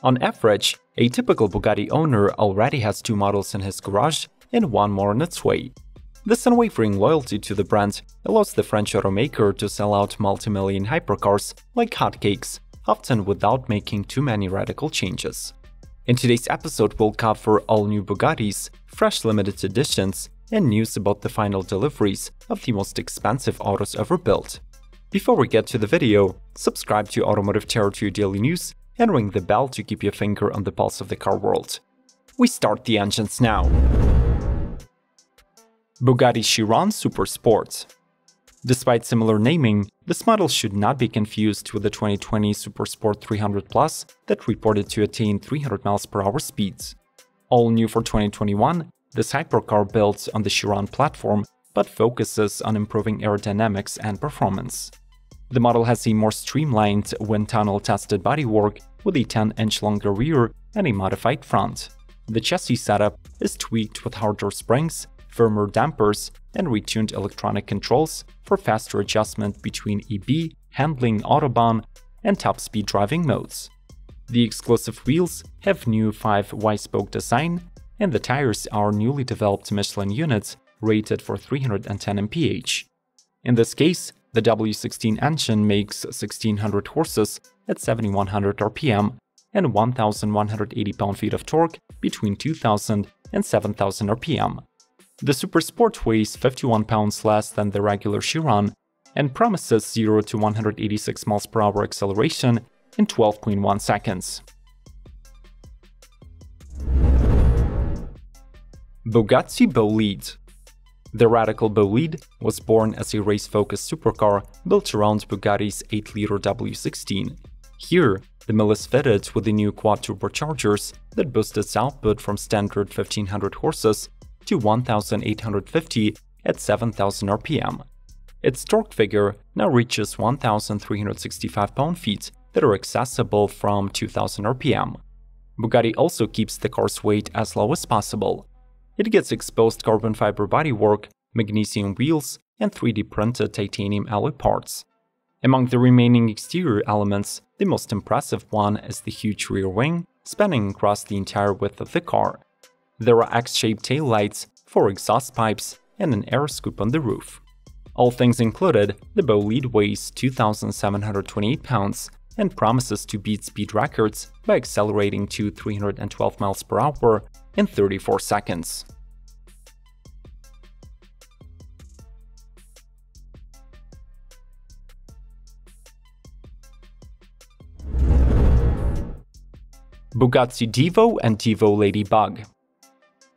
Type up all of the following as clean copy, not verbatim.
On average, a typical Bugatti owner already has 2 models in his garage and 1 more on its way. This unwavering loyalty to the brand allows the French automaker to sell out multi-million hypercars like hotcakes, often without making too many radical changes. In today's episode, we'll cover all new Bugattis, fresh limited editions, and news about the final deliveries of the most expensive autos ever built. Before we get to the video, subscribe to Automotive Territory Daily News and ring the bell to keep your finger on the pulse of the car world. We start the engines now. Bugatti Chiron Super Sport. Despite similar naming, this model should not be confused with the 2020 Super Sport 300 Plus that reported to attain 300 mph speeds. All new for 2021, this hypercar builds on the Chiron platform but focuses on improving aerodynamics and performance. The model has a more streamlined, wind tunnel-tested bodywork with a 10-inch longer rear and a modified front. The chassis setup is tweaked with harder springs, firmer dampers, and retuned electronic controls for faster adjustment between EB, handling, Autobahn, and top-speed driving modes. The exclusive wheels have new 5Y-spoke design, and the tires are newly developed Michelin units rated for 310 mph. In this case, the W16 engine makes 1600 horses at 7100 rpm and 1180 pound-feet of torque between 2000 and 7000 rpm. The Super Sport weighs 51 pounds less than the regular Chiron and promises 0 to 186 mph acceleration in 12.1 seconds. Bugatti Bolide. The radical Bolide was born as a race-focused supercar built around Bugatti's 8-liter W16. Here, the mill is fitted with the new quad turbochargers that boost its output from standard 1500 horses to 1850 at 7000 rpm. Its torque figure now reaches 1365 pound-feet that are accessible from 2000 rpm. Bugatti also keeps the car's weight as low as possible. It gets exposed carbon fiber bodywork, magnesium wheels, and 3D printed titanium alloy parts. Among the remaining exterior elements, the most impressive one is the huge rear wing spanning across the entire width of the car. There are X-shaped taillights, 4 exhaust pipes, and an air scoop on the roof. All things included, the Bolide weighs 2,728 pounds and promises to beat speed records by accelerating to 312 mph in 34 seconds. Bugatti Divo and Divo Ladybug.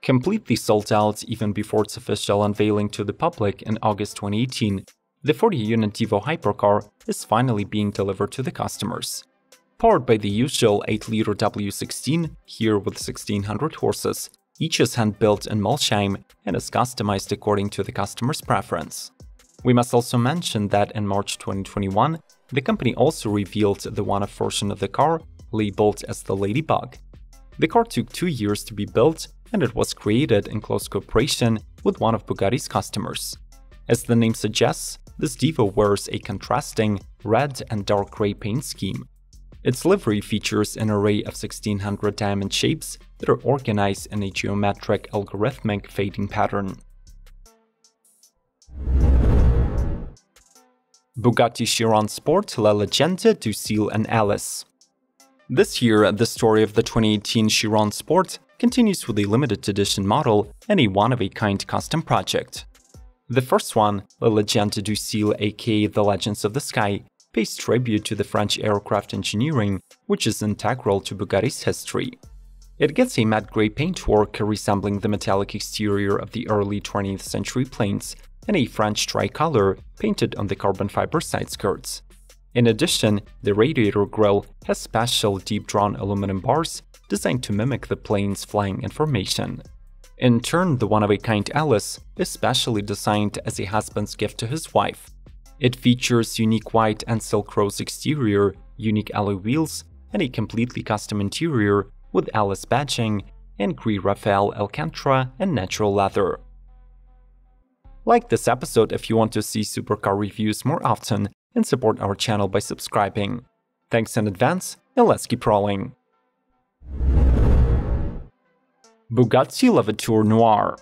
Completely sold out even before its official unveiling to the public in August 2018, the 40-unit Divo hypercar is finally being delivered to the customers. Powered by the usual 8-liter W16, here with 1600 horses, each is hand-built in Molsheim and is customized according to the customer's preference. We must also mention that in March 2021, the company also revealed the one-off version of the car, labeled as the Ladybug. The car took 2 years to be built, and it was created in close cooperation with one of Bugatti's customers. As the name suggests, this Divo wears a contrasting red and dark gray paint scheme. Its livery features an array of 1600 diamond shapes that are organized in a geometric algorithmic fading pattern. Bugatti Chiron Sport, La Legende, Ducil and Alice. This year, the story of the 2018 Chiron Sport continues with a limited edition model and a one-of-a-kind custom project. The first one, La Legende Ducil aka The Legends of the Sky, pays tribute to the French aircraft engineering, which is integral to Bugatti's history. It gets a matte grey paintwork resembling the metallic exterior of the early 20th century planes and a French tricolor painted on the carbon fiber side skirts. In addition, the radiator grille has special deep-drawn aluminum bars designed to mimic the plane's flying information. In turn, the one-of-a-kind Alice is specially designed as a husband's gift to his wife. It features unique white and silk rose exterior, unique alloy wheels, and a completely custom interior with Alice badging and Gris Raphael Alcantara and natural leather. Like this episode if you want to see supercar reviews more often and support our channel by subscribing. Thanks in advance, and let's keep rolling. Bugatti Levator Noir.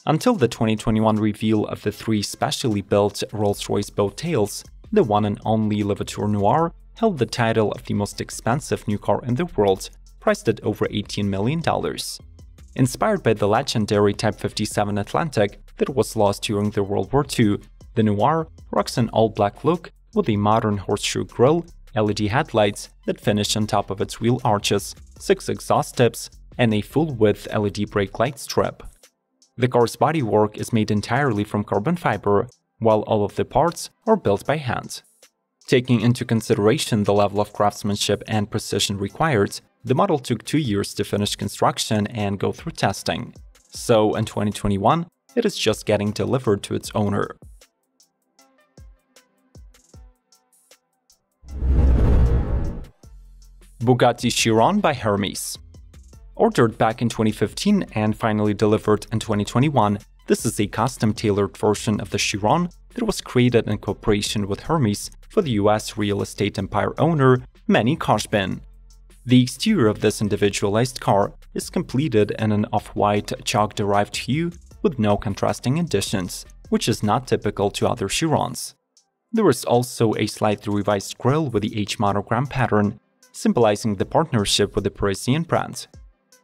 Until the 2021 reveal of the three specially built Rolls-Royce boat tails, the one and only Levator Noir held the title of the most expensive new car in the world, priced at over $18 million. Inspired by the legendary Type 57 Atlantic that was lost during the World War II, the Noir rocks an all-black look with a modern horseshoe grille, LED headlights that finish on top of its wheel arches, 6 exhaust tips, and a full-width LED brake light strip. The car's bodywork is made entirely from carbon fiber, while all of the parts are built by hand. Taking into consideration the level of craftsmanship and precision required, the model took 2 years to finish construction and go through testing. So in 2021, it is just getting delivered to its owner. Bugatti Chiron by Hermes. Ordered back in 2015 and finally delivered in 2021, this is a custom-tailored version of the Chiron that was created in cooperation with Hermes for the US real estate empire owner Manny Khosbin. The exterior of this individualized car is completed in an off-white chalk-derived hue with no contrasting additions, which is not typical to other Chirons. There is also a slightly revised grille with the H monogram pattern, symbolizing the partnership with the Parisian brand.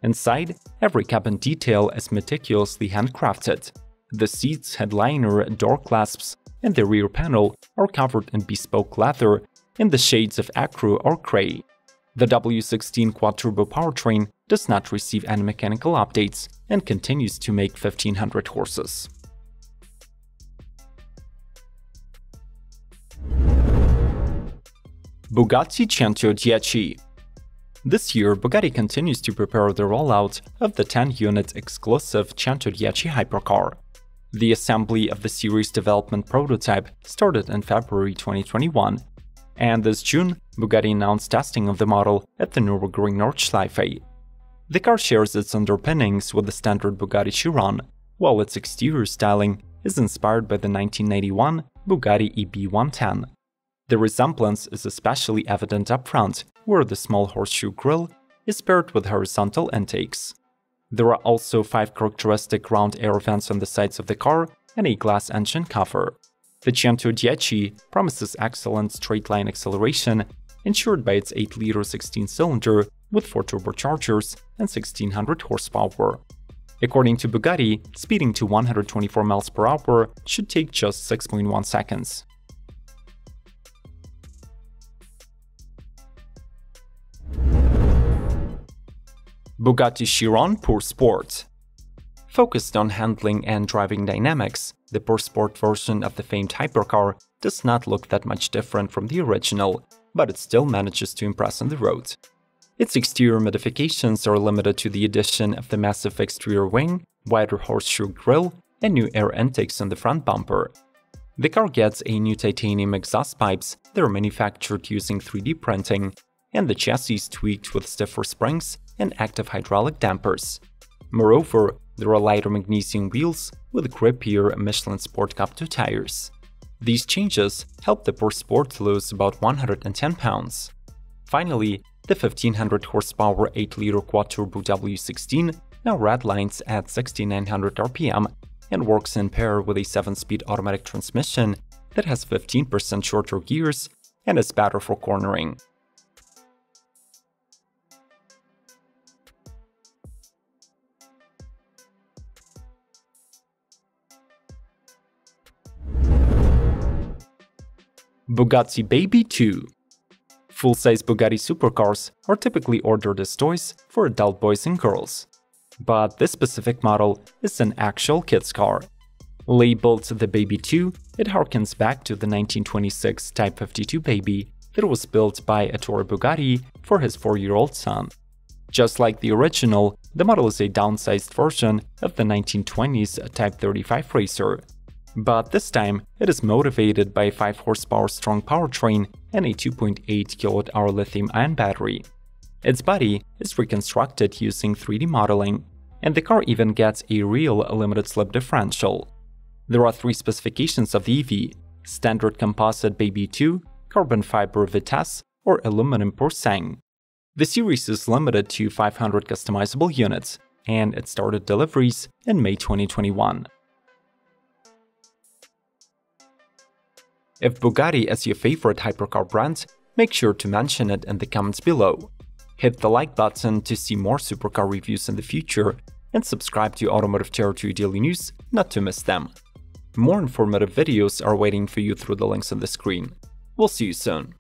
Inside, every cabin detail is meticulously handcrafted. The seats, headliner, door clasps, and the rear panel are covered in bespoke leather in the shades of Acro or Grey. The W16 quad-turbo powertrain does not receive any mechanical updates and continues to make 1500 horses. Bugatti 110. This year, Bugatti continues to prepare the rollout of the 10-unit exclusive 110 hypercar. The assembly of the series development prototype started in February 2021, and this June, Bugatti announced testing of the model at the Nürburgring Nordschleife. The car shares its underpinnings with the standard Bugatti Chiron, while its exterior styling is inspired by the 1991 Bugatti EB110. The resemblance is especially evident up front, where the small horseshoe grille is paired with horizontal intakes. There are also 5 characteristic round air vents on the sides of the car and a glass engine cover. The 110 promises excellent straight-line acceleration, ensured by its 8-liter 16-cylinder with 4 turbochargers and 1600 horsepower. According to Bugatti, speeding to 124 mph should take just 6.1 seconds. Bugatti Chiron Pure Sport. Focused on handling and driving dynamics, the Pure Sport version of the famed hypercar does not look that much different from the original, but it still manages to impress on the road. Its exterior modifications are limited to the addition of the massive exterior wing, wider horseshoe grille, and new air intakes on the front bumper. The car gets a new titanium exhaust pipes that are manufactured using 3D printing, and the chassis is tweaked with stiffer springs and active hydraulic dampers. Moreover, there are lighter magnesium wheels with grippier Michelin Sport Cup 2 tires. These changes help the Pure Sport lose about 110 pounds. Finally, the 1500 horsepower 8-liter quad-turbo W16 now redlines at 6900 RPM and works in pair with a 7-speed automatic transmission that has 15% shorter gears and is better for cornering. Bugatti Baby 2. Full-size Bugatti supercars are typically ordered as toys for adult boys and girls. But this specific model is an actual kid's car. Labeled the Baby 2, it harkens back to the 1926 Type 52 Baby that was built by Ettore Bugatti for his 4-year-old son. Just like the original, the model is a downsized version of the 1920s Type 35 Racer. But this time, it is motivated by a 5 horsepower strong powertrain and a 2.8 kWh lithium-ion battery. Its body is reconstructed using 3D modeling, and the car even gets a real limited-slip differential. There are 3 specifications of the EV: standard composite Baby 2, carbon fiber Vitesse, or aluminum Porceng. The series is limited to 500 customizable units, and it started deliveries in May 2021. If Bugatti is your favorite hypercar brand, make sure to mention it in the comments below. Hit the like button to see more supercar reviews in the future, and subscribe to Automotive Territory Daily News not to miss them. More informative videos are waiting for you through the links on the screen. We'll see you soon.